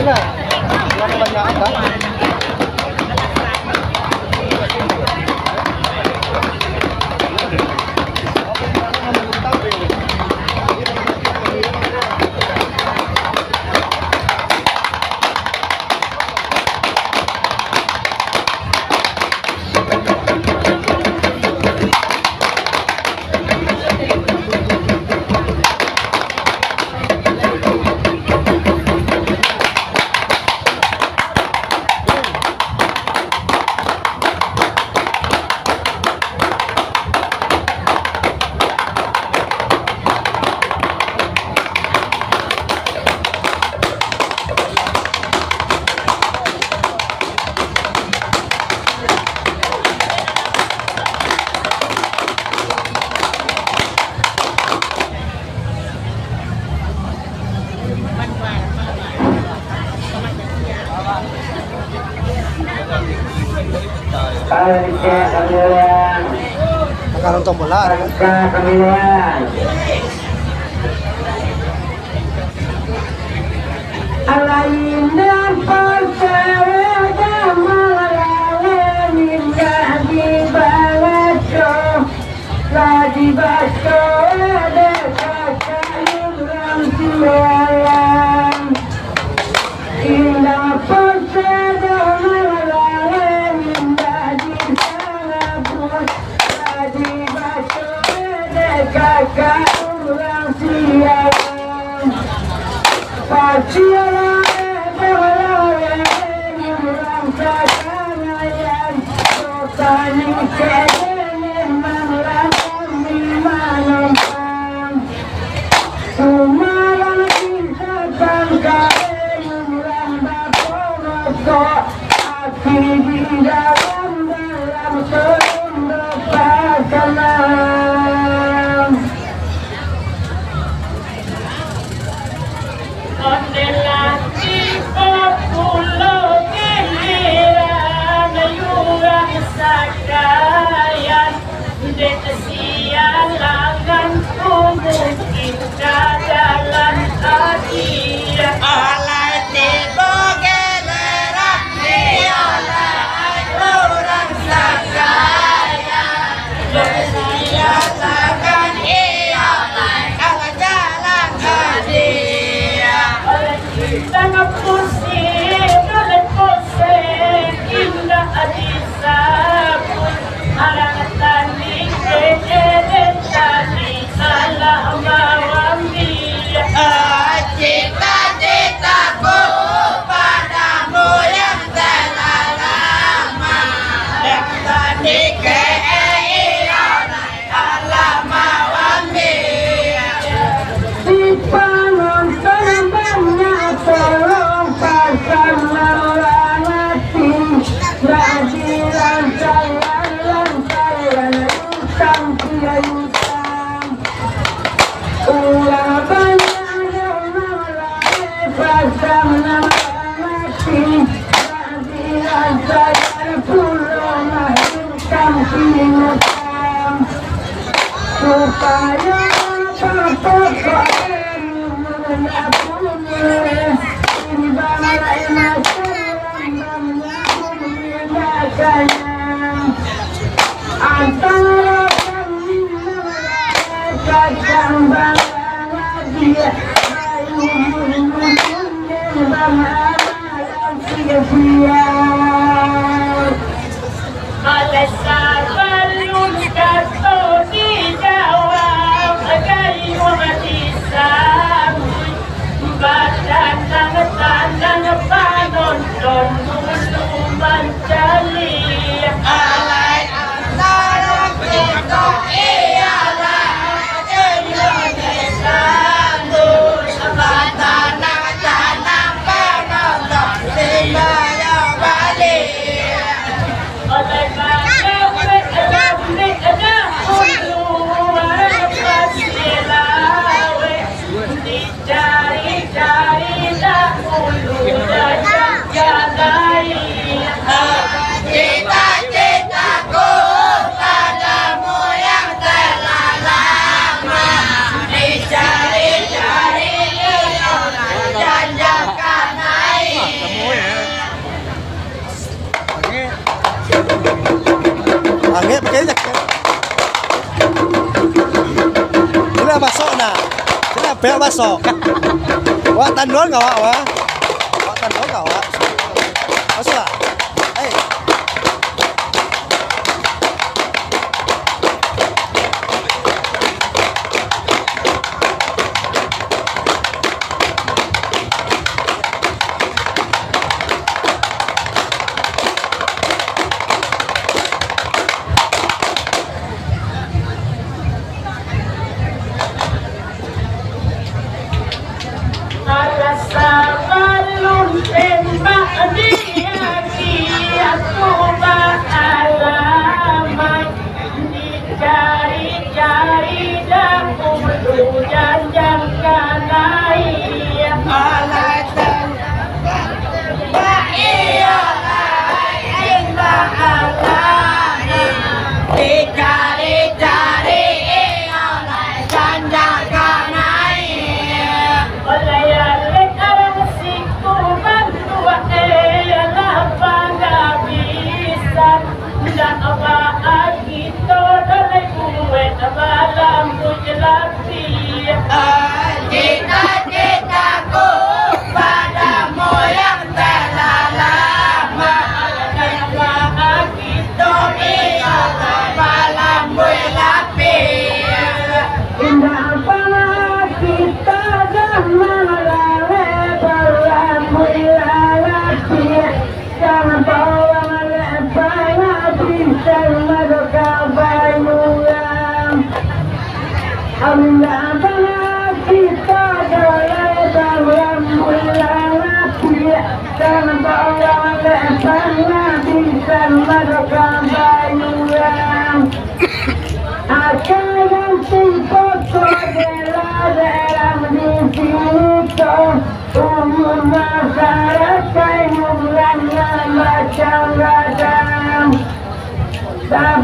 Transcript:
na. Wala naman na ata. Magkaroon itong mula. Alain dan persewada malam indah di balaco, lagi baco ada kakayuran sialan. Indah persewada malam indah di balaco, lagi baco ada kakayuran sialan. Pasialan balayan orang sakanayan sotani kenen malam dimanampang sumalang kisahkan karen orang baponoto hati di dalam serunduk pasangan. Ondelati populo giliran ayurang sakayan detesialangan tumukin kadalan adian alay tibo giliran diala ayurang sakayan detesialangan ialay kadalan adian Tangan pusing, oleh pusing, indah adisabun Arangan tani, kejeden tani, salah mawam dia Cita-citaku padamu yang telah lama Yang tani keiran, salah mawam dia Si penonton banyak tolong pasang melanati Radiran saya utang dia utang Ulah banyak yang melalui pasang melanati Radiran saya pulang utang dia utang Supaya apa-apa antara kami kacang bangga dia sia-sia Alesar balun kato dijawab kayu hati sambut badan tandang panonton dulu mencari alay antara kita ialah Indonesia badan tandang panonton dibayar balik oleh cari-cari dahulu dan jaga pek baso. Wah tandon kau wah. Wah tandon kau wah. Baso. Eh. Rasa balun tembak dia aku alamat dicari-cari dan kudu janjang kanai alatan dicari-cari janjang kanai Olayalik arang siku bantua panggabisan dan apa agito dalay buwe abalam bujelapi cita-citaku padamu yang telah lama dan apa agito iyalah abalam bujelapi indah pala kita jangan bawa akan foto dalam disitu umur masyarakat bulan macam-macam tak